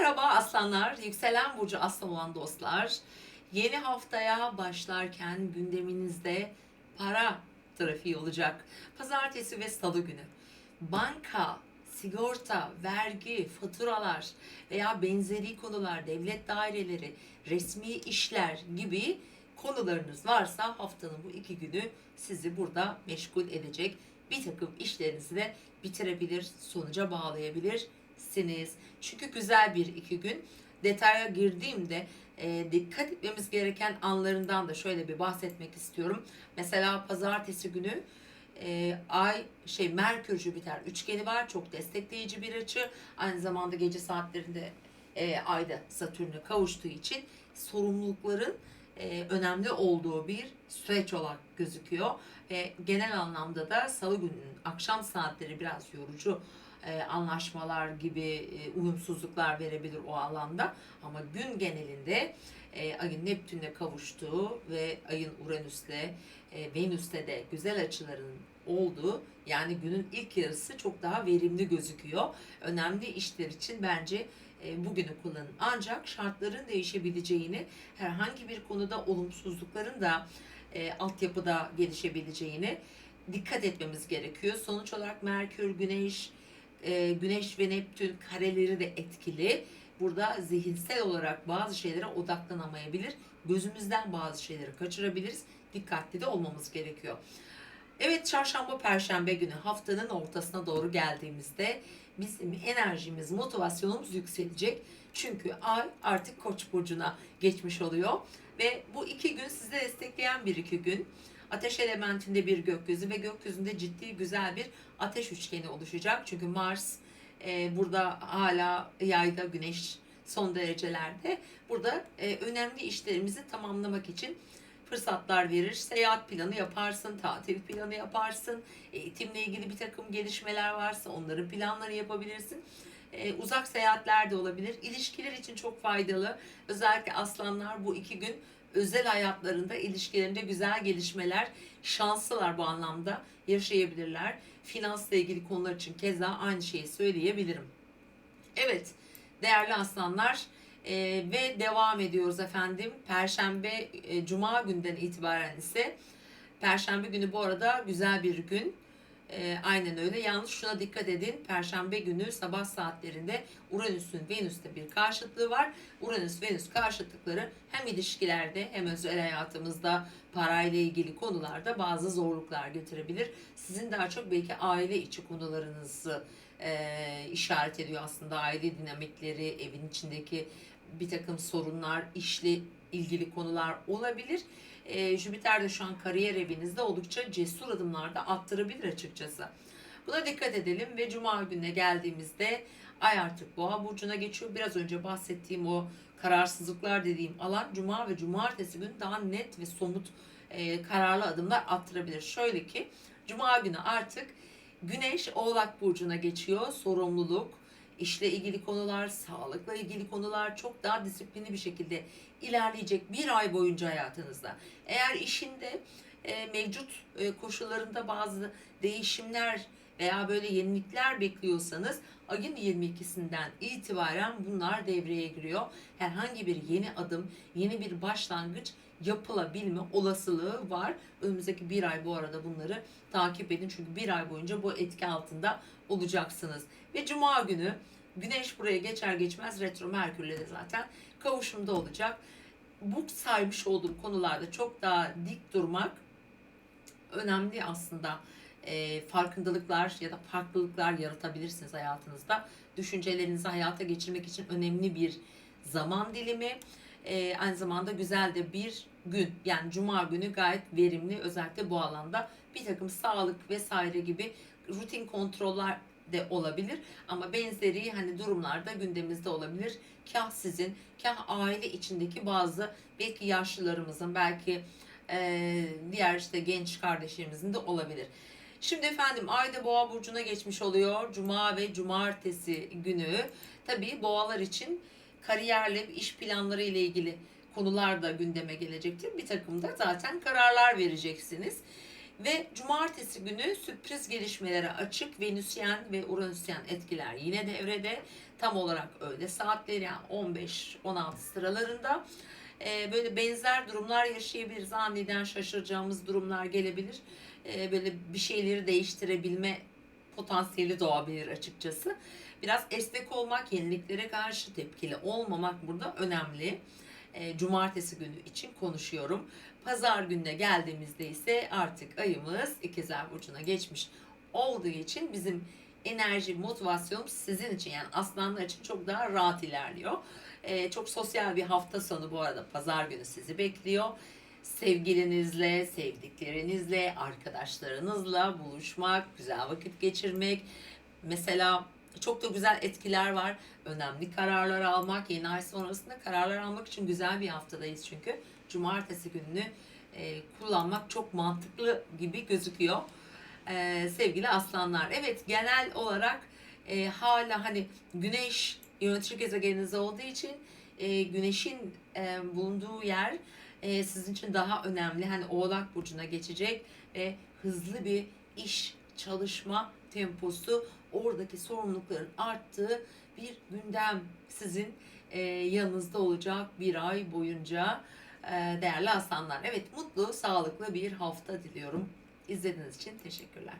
Merhaba aslanlar, yükselen burcu aslan olan dostlar. Yeni haftaya başlarken gündeminizde para trafiği olacak. Pazartesi ve salı günü. Banka, sigorta, vergi, faturalar veya benzeri konular, devlet daireleri, resmi işler gibi konularınız varsa haftanın bu iki günü sizi burada meşgul edecek. Bir takım işlerinizi de bitirebilir, sonuca bağlayabilirsiniz. Çünkü güzel bir iki gün. Detaya girdiğimde dikkat etmemiz gereken anlarından da şöyle bir bahsetmek istiyorum. Mesela pazartesi günü Merkür Jüpiter üçgeni var. Çok destekleyici bir açı. Aynı zamanda gece saatlerinde Ay'da Satürn'e kavuştuğu için sorumlulukların önemli olduğu bir süreç olarak gözüküyor. Genel anlamda da salı gününün akşam saatleri biraz yorucu, anlaşmalar gibi uyumsuzluklar verebilir o alanda. Ama gün genelinde ayın Neptün'le kavuştuğu ve ayın Uranüs'le, Venüs'le de güzel açıların olduğu, yani günün ilk yarısı çok daha verimli gözüküyor. Önemli işler için bence bugünü kullanın. Ancak şartların değişebileceğini, herhangi bir konuda olumsuzlukların da altyapıda gelişebileceğini dikkat etmemiz gerekiyor. Sonuç olarak Merkür, Güneş ve Neptün kareleri de etkili. Burada zihinsel olarak bazı şeylere odaklanamayabilir. Gözümüzden bazı şeyleri kaçırabiliriz. Dikkatli de olmamız gerekiyor. Evet, çarşamba, perşembe günü haftanın ortasına doğru geldiğimizde bizim enerjimiz, motivasyonumuz yükselecek. Çünkü ay artık Koç burcuna geçmiş oluyor. Ve bu iki gün sizi destekleyen bir iki gün. Ateş elementinde bir gökyüzü ve gökyüzünde ciddi güzel bir ateş üçgeni oluşacak. Çünkü Mars burada hala yayda, Güneş son derecelerde. Burada önemli işlerimizi tamamlamak için fırsatlar verir. Seyahat planı yaparsın, tatil planı yaparsın. Eğitimle ilgili bir takım gelişmeler varsa onların planlarını yapabilirsin. Uzak seyahatler de olabilir. İlişkiler için çok faydalı. Özellikle aslanlar bu iki gün özel hayatlarında, ilişkilerinde güzel gelişmeler, şanslılar bu anlamda yaşayabilirler. Finansla ilgili konular için keza aynı şeyi söyleyebilirim. Evet, değerli aslanlar, ve devam ediyoruz efendim. Perşembe, Cuma günden itibaren ise Perşembe günü bu arada güzel bir gün. Aynen öyle. Yalnız şuna dikkat edin. Perşembe günü sabah saatlerinde Uranüs'ün Venüs'te bir karşıtlığı var. Uranüs-Venüs karşıtlıkları hem ilişkilerde hem özel hayatımızda parayla ilgili konularda bazı zorluklar getirebilir. Sizin daha çok belki aile içi konularınızı işaret ediyor aslında. Aile dinamikleri, evin içindeki bir takım sorunlar, işle ilgili konular olabilir. Jüpiter de şu an kariyer evinizde oldukça cesur adımlarda attırabilir açıkçası. Buna dikkat edelim ve Cuma gününe geldiğimizde Ay artık Boğa burcuna geçiyor. Biraz önce bahsettiğim o kararsızlıklar dediğim alan Cuma ve Cumartesi günü daha net ve somut kararlı adımlar attırabilir. Şöyle ki Cuma günü artık Güneş Oğlak burcuna geçiyor. Sorumluluk, işle ilgili konular, sağlıkla ilgili konular çok daha disiplinli bir şekilde ilerleyecek bir ay boyunca hayatınızda. Eğer işinde mevcut koşullarında bazı değişimler veya böyle yenilikler bekliyorsanız ayın 22'sinden itibaren bunlar devreye giriyor. Herhangi bir yeni adım, yeni bir başlangıç yapılabilme olasılığı var. Önümüzdeki bir ay bu arada bunları takip edin. Çünkü bir ay boyunca bu etki altında olacaksınız. Ve Cuma günü Güneş buraya geçer geçmez retro Merkür'le de zaten kavuşumda olacak. Bu saymış olduğum konularda çok daha dik durmak önemli aslında. Farkındalıklar ya da farklılıklar yaratabilirsiniz hayatınızda. Düşüncelerinizi hayata geçirmek için önemli bir zaman dilimi. Aynı zamanda güzel de bir gün, yani Cuma günü gayet verimli, özellikle bu alanda bir takım sağlık vesaire gibi rutin kontroller de olabilir ama benzeri hani durumlarda gündemimizde olabilir. Kah sizin, kah aile içindeki bazı belki yaşlılarımızın, belki diğer işte genç kardeşlerimizin de olabilir. Şimdi efendim Ayda Boğa burcuna geçmiş oluyor. Cuma ve Cumartesi günü. Tabii boğalar için kariyerle, iş planları ile ilgili konular da gündeme gelecektir. Bir takım da zaten kararlar vereceksiniz. Ve Cumartesi günü sürpriz gelişmelere açık Venüsyen ve Uranüsyen etkiler yine devrede. tam olarak öyle saatleri, yani 15-16 sıralarında. Böyle benzer durumlar yaşayabiliriz. Aniden şaşıracağımız durumlar gelebilir. Böyle bir şeyleri değiştirebilme potansiyeli doğabilir açıkçası. Biraz esnek olmak, yeniliklere karşı tepkili olmamak burada önemli. Cumartesi günü için konuşuyorum. Pazar gününe geldiğimizde ise artık ayımız İkizler Burcu'na geçmiş olduğu için bizim enerji, motivasyonum sizin için, yani aslanlar için çok daha rahat ilerliyor. Çok sosyal bir hafta sonu bu arada pazar günü sizi bekliyor. Sevgilinizle, sevdiklerinizle, arkadaşlarınızla buluşmak, güzel vakit geçirmek. Mesela çok da güzel etkiler var. Önemli kararlar almak, yeni ay sonrasında kararlar almak için güzel bir haftadayız çünkü. Cumartesi gününü kullanmak çok mantıklı gibi gözüküyor. Sevgili aslanlar. Evet, genel olarak hala hani güneş yönetici gezegeniniz olduğu için güneşin bulunduğu yer sizin için daha önemli. Hani Oğlak Burcu'na geçecek ve hızlı bir iş, çalışma temposu, oradaki sorumlulukların arttığı bir gündem sizin yanınızda olacak bir ay boyunca değerli aslanlar. Evet, mutlu, sağlıklı bir hafta diliyorum. İzlediğiniz için teşekkürler.